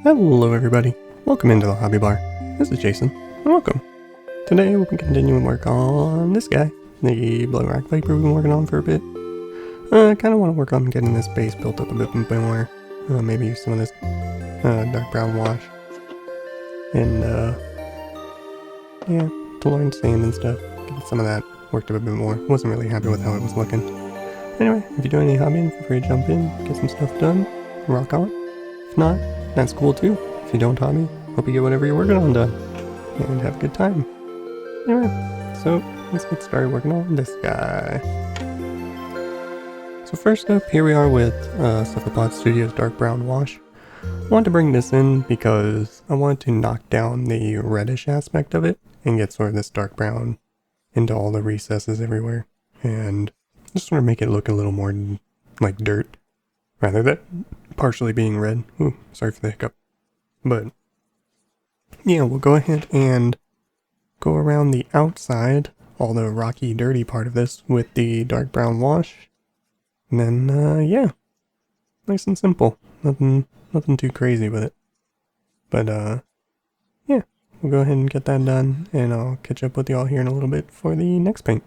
Hello everybody, welcome into the Hobby Bar. This is Jason, and welcome. Today we'll be continuing work on this guy, the Bloodwrack Viper we've been working on for a bit. I kind of want to work on getting this base built up a bit more. Maybe use some of this dark brown wash. And yeah, Tallarn Sand and stuff. Get some of that worked up a bit more. Wasn't really happy with how it was looking. Anyway, if you're doing any hobbying, feel free to jump in, get some stuff done, rock on. If not, that's cool too. If you don't hobby, hope you get whatever you're working on done. And have a good time. Anyway, so let's get started working on this guy. So first up, here we are with Cephalopod Studios Dark Brown Wash. I wanted to bring this in because I wanted to knock down the reddish aspect of it and get sort of this dark brown into all the recesses everywhere. And just sort of make it look a little more like dirt, rather than partially being red. Ooh, sorry for the hiccup. But yeah, we'll go ahead and go around the outside, all the rocky, dirty part of this, with the dark brown wash. And then, yeah, nice and simple. Nothing too crazy with it. But, yeah, we'll go ahead and get that done, and I'll catch up with y'all here in a little bit for the next paint.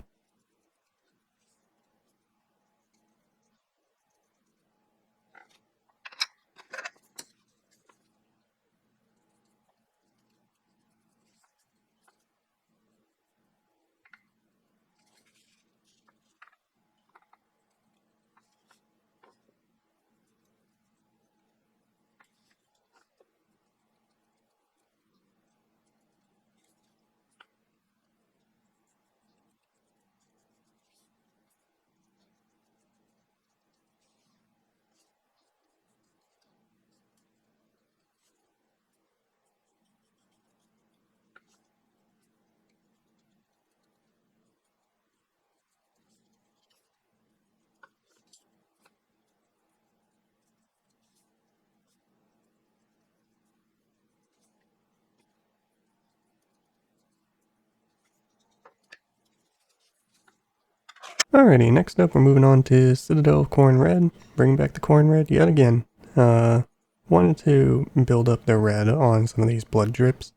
Alrighty, next up we're moving on to Citadel of Khorne Red. Bringing back the Khorne Red yet again. Wanted to build up the red on some of these blood drips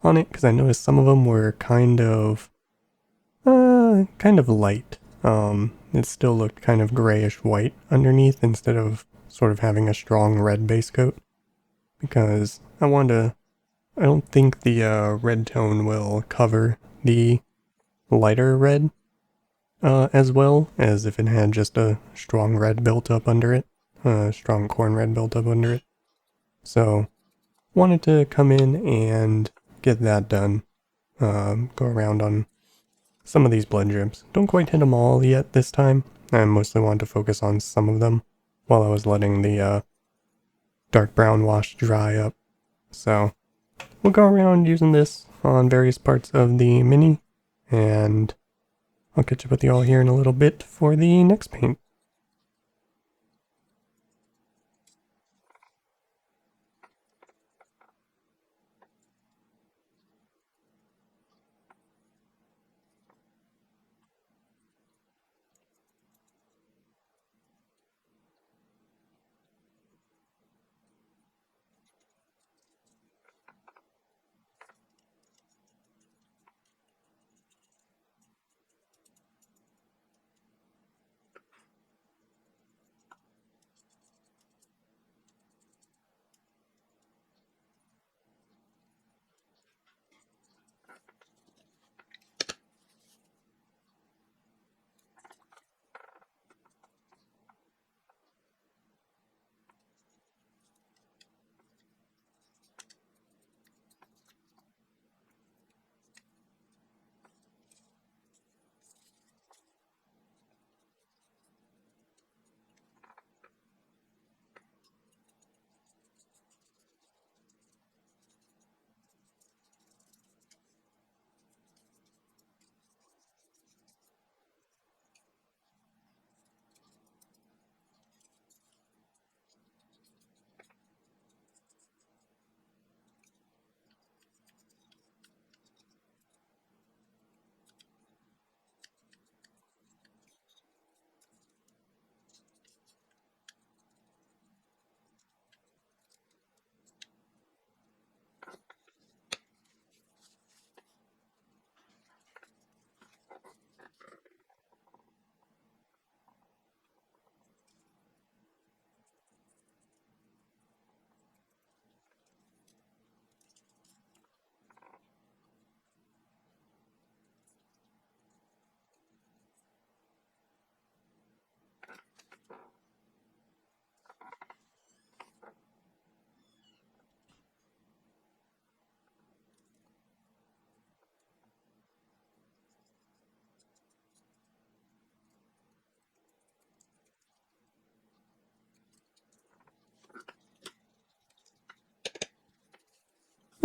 on it, because I noticed some of them were kind of light. It still looked kind of grayish white underneath instead of sort of having a strong red base coat. Because I don't think the red tone will cover the lighter red as well as if it had just a strong red built up under it, strong Khorne Red built up under it. So, wanted to come in and get that done. Go around on some of these blood drips. Don't quite hit them all yet this time. I mostly wanted to focus on some of them while I was letting the dark brown wash dry up. So, we'll go around using this on various parts of the mini, and I'll catch up with you all here in a little bit for the next paint.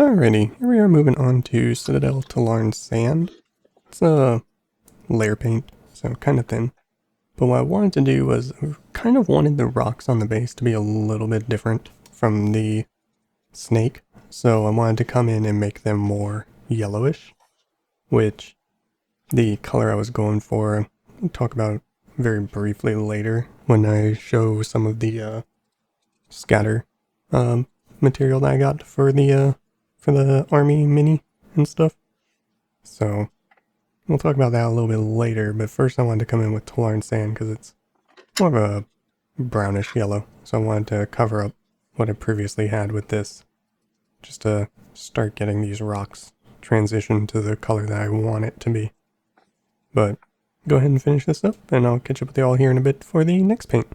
Alrighty, here we are moving on to Citadel Tallarn Sand. It's a layer paint, so kind of thin. But what I wanted to do was, kind of wanted the rocks on the base to be a little bit different from the snake. So I wanted to come in and make them more yellowish, which the color I was going for, I'll talk about very briefly later when I show some of the scatter material that I got for the army mini and stuff. So we'll talk about that a little bit later, but first I wanted to come in with Tallarn Sand because it's more of a brownish yellow. So I wanted to cover up what I previously had with this, just to start getting these rocks transition to the color that I want it to be. But go ahead and finish this up, and I'll catch up with you all here in a bit for the next paint.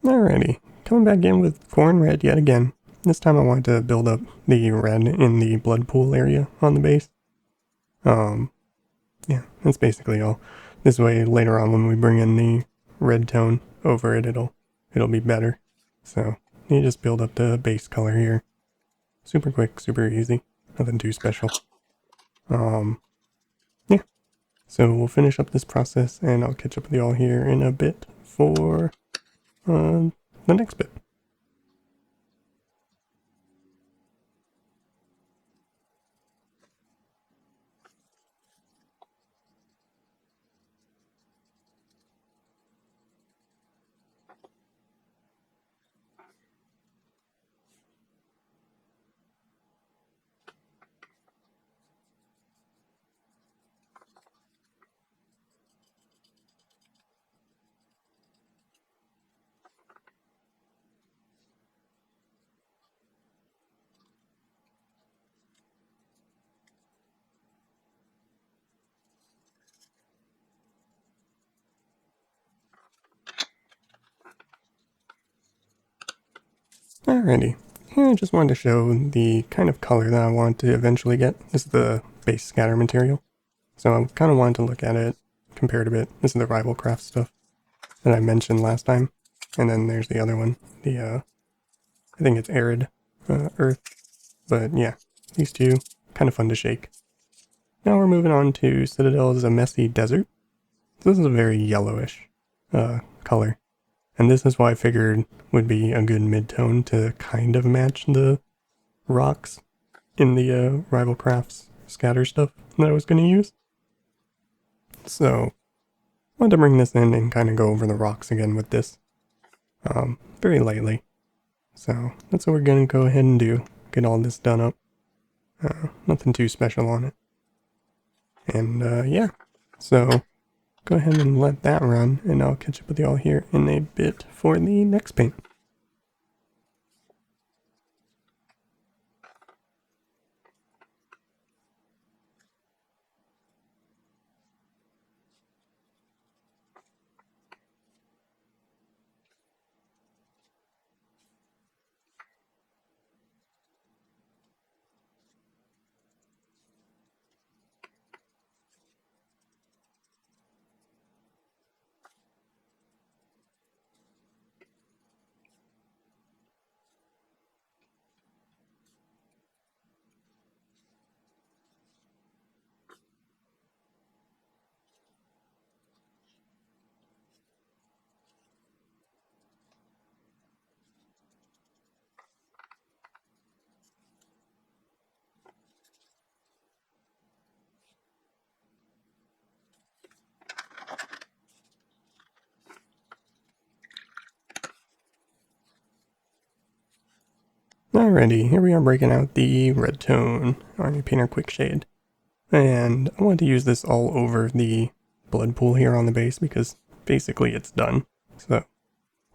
Alrighty, coming back in with Khorne Red yet again. This time I wanted to build up the red in the blood pool area on the base. Yeah, that's basically all. This way, later on when we bring in the red tone over it, it'll be better. So, you just build up the base color here. Super quick, super easy. Nothing too special. Yeah. So we'll finish up this process and I'll catch up with you all here in a bit for the next bit. Alrighty, here I just wanted to show the kind of color that I want to eventually get. This is the base scatter material. So I kind of wanted to look at it, compare it a bit. This is the rival craft stuff that I mentioned last time. And then there's the other one, the, I think it's arid earth. But yeah, these two, kind of fun to shake. Now we're moving on to Citadel's Zamesi Desert. So this is a very yellowish color. And this is why I figured would be a good mid-tone to kind of match the rocks in the Rival Crafts scatter stuff that I was going to use. So, I wanted to bring this in and kind of go over the rocks again with this. Very lightly. So, that's what we're going to go ahead and do. Get all this done up. Nothing too special on it. And, yeah. So, go ahead and let that run, and I'll catch up with y'all here in a bit for the next paint. Alrighty, here we are breaking out the red tone Army Painter Quick Shade. And I wanted to use this all over the blood pool here on the base because basically it's done. So,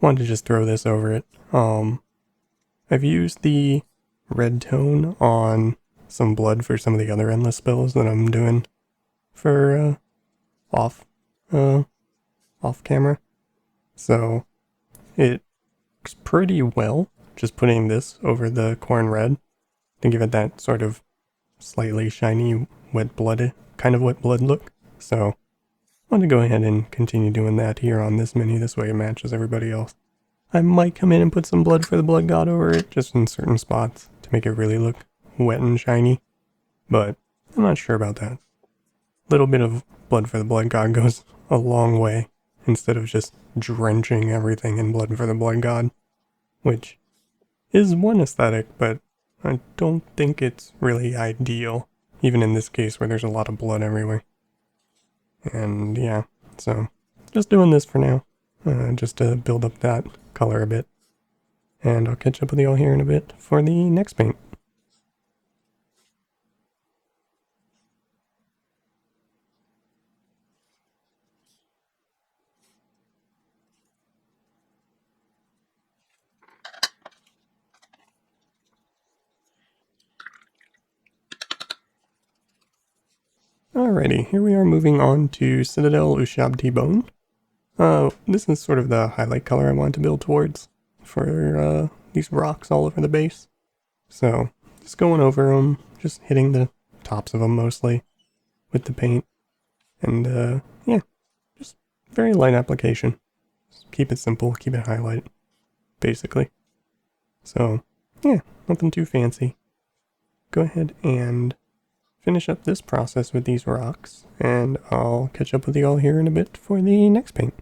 wanted to just throw this over it. I've used the red tone on some blood for some of the other endless spells that I'm doing for, off camera. So, it works pretty well, just putting this over the Khorne Red to give it that sort of slightly shiny, wet blood look. So, I want to go ahead and continue doing that here on this mini, this way it matches everybody else. I might come in and put some blood for the blood god over it, just in certain spots, to make it really look wet and shiny, but I'm not sure about that. A little bit of blood for the blood god goes a long way, instead of just drenching everything in blood for the blood god, which is one aesthetic, but I don't think it's really ideal, even in this case where there's a lot of blood everywhere. And yeah, so just doing this for now, just to build up that color a bit. And I'll catch up with you all here in a bit for the next paint. Alrighty, here we are moving on to Citadel Ushabti Bone. This is sort of the highlight color I want to build towards for these rocks all over the base. So, just going over them, just hitting the tops of them mostly with the paint. And yeah, just very light application. Just keep it simple, keep it highlight, basically. So, yeah, nothing too fancy. Go ahead and finish up this process with these rocks, and I'll catch up with you all here in a bit for the next paint.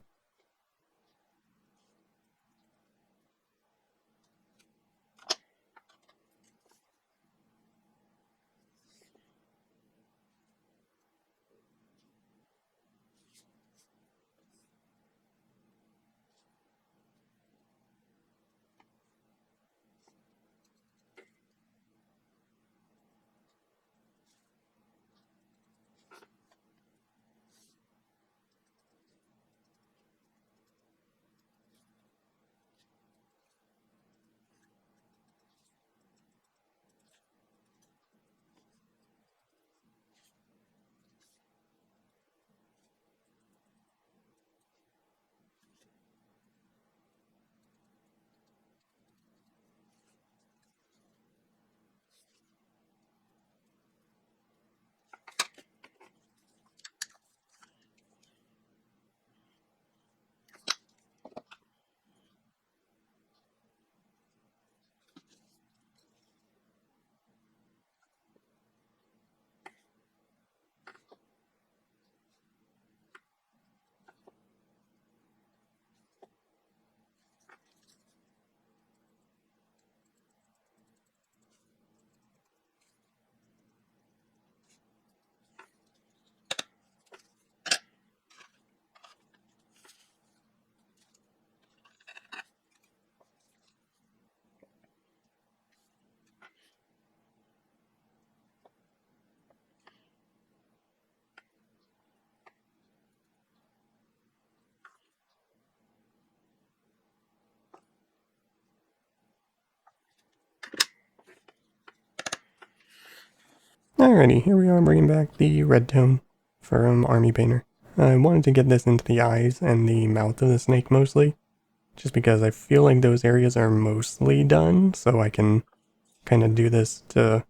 Alrighty, here we are bringing back the red tone from Army Painter. I wanted to get this into the eyes and the mouth of the snake mostly, just because I feel like those areas are mostly done, so I can kind of do this to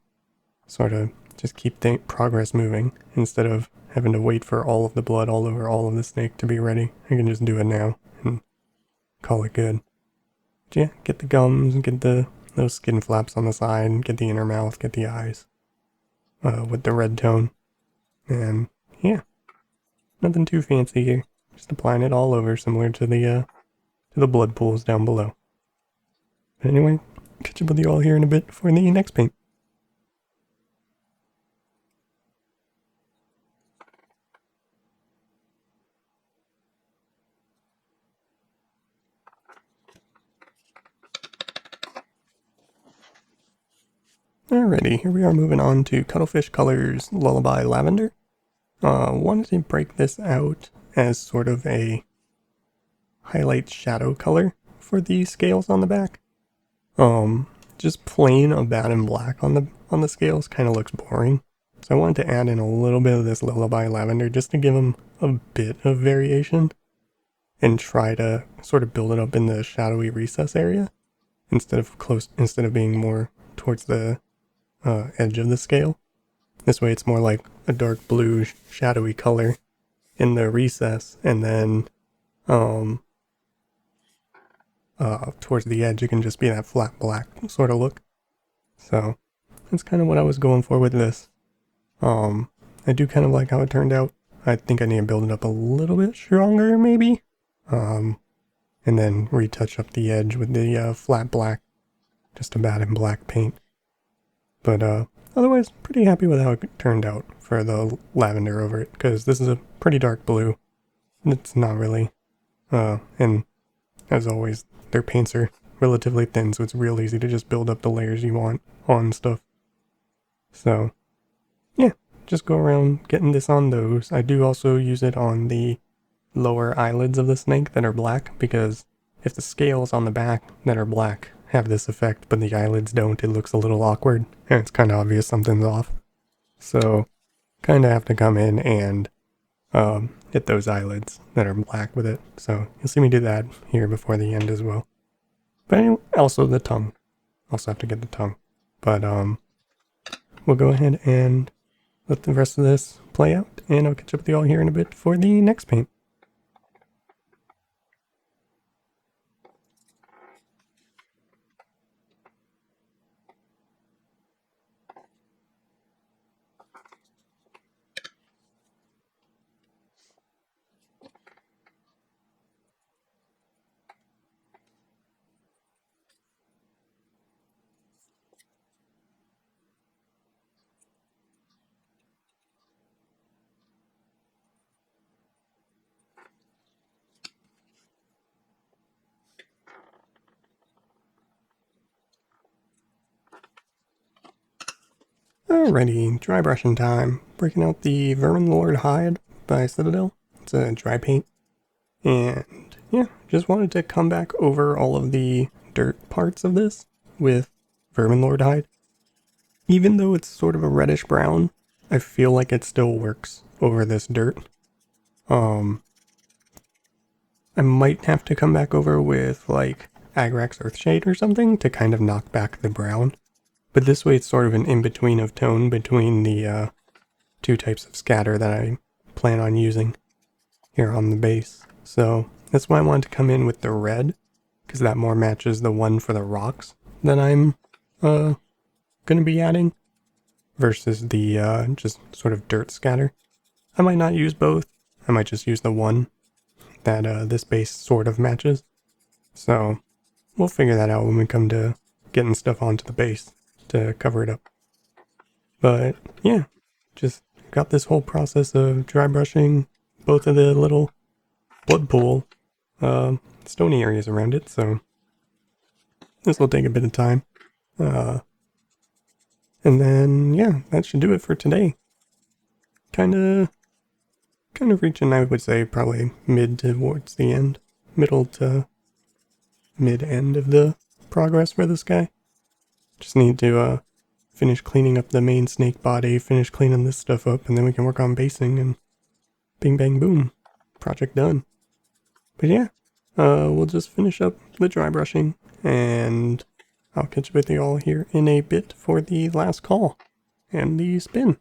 sort of just keep progress moving, instead of having to wait for all of the blood all over all of the snake to be ready. I can just do it now and call it good. But yeah, get the gums, get those skin flaps on the side, get the inner mouth, get the eyes. With the red tone, and yeah, nothing too fancy here, just applying it all over, similar to the blood pools down below. But anyway, catch up with you all here in a bit for the next paint. Alrighty, here we are moving on to Cuttlefish Colors Lullaby Lavender. Wanted to break this out as sort of a highlight shadow color for the scales on the back. Just plain a bad and black on the scales kind of looks boring. So I wanted to add in a little bit of this Lullaby Lavender just to give them a bit of variation and try to sort of build it up in the shadowy recess area instead of being more towards the edge of the scale. This way it's more like a dark blue shadowy color in the recess, and then towards the edge it can just be that flat black sort of look. So that's kind of what I was going for with this. I do kind of like how it turned out. I think I need to build it up a little bit stronger maybe. And then retouch up the edge with the flat black, just a bad and black paint. But otherwise, pretty happy with how it turned out for the lavender over it, because this is a pretty dark blue. It's not really, and as always, their paints are relatively thin, so it's real easy to just build up the layers you want on stuff. So, yeah, just go around getting this on those. I do also use it on the lower eyelids of the snake that are black, because if the scales on the back that are black have this effect but the eyelids don't, it looks a little awkward and it's kind of obvious something's off. So kind of have to come in and hit those eyelids that are black with it. So you'll see me do that here before the end as well. But anyway, also the tongue. Also have to get the tongue. But we'll go ahead and let the rest of this play out, and I'll catch up with you all here in a bit for the next paint. Alrighty, dry brushing time. Breaking out the Verminlord Hide by Citadel. It's a dry paint. And yeah, just wanted to come back over all of the dirt parts of this with Verminlord Hide. Even though it's sort of a reddish brown, I feel like it still works over this dirt. I might have to come back over with like Agrax Earthshade or something to kind of knock back the brown. But this way it's sort of an in-between of tone between the two types of scatter that I plan on using here on the base. So that's why I wanted to come in with the red, because that more matches the one for the rocks that I'm going to be adding, versus the just sort of dirt scatter. I might not use both. I might just use the one that this base sort of matches. So we'll figure that out when we come to getting stuff onto the base to cover it up. But yeah, just got this whole process of dry brushing both of the little blood pool stony areas around it, so this will take a bit of time. And then yeah, that should do it for today. Kind of reaching, I would say, probably mid towards the end, middle to mid end of the progress for this guy. Just need to finish cleaning up the main snake body, finish cleaning this stuff up, and then we can work on basing, and bing bang boom, project done. But yeah, we'll just finish up the dry brushing, and I'll catch up with you all here in a bit for the last call and the spin.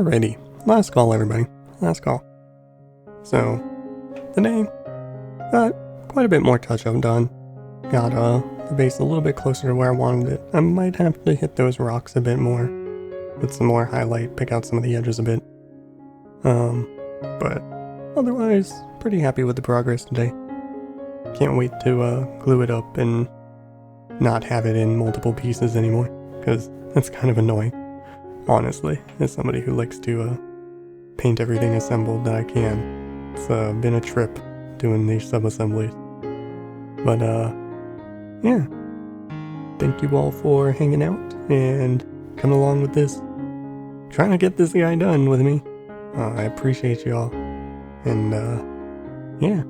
Alrighty, last call everybody, last call. So, today, got quite a bit more touch-up done. Got the base a little bit closer to where I wanted it. I might have to hit those rocks a bit more, with some more highlight, pick out some of the edges a bit. But otherwise, pretty happy with the progress today. Can't wait to glue it up and not have it in multiple pieces anymore, because that's kind of annoying, honestly, as somebody who likes to paint everything assembled that I can. It's been a trip doing these sub-assemblies. But yeah, thank you all for hanging out and coming along with this, trying to get this guy done with me. I appreciate y'all, and yeah,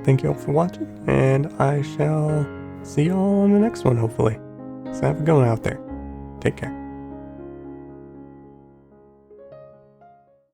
thank you all for watching, and I shall see y'all on the next one, hopefully. So have a good one out there. Take care.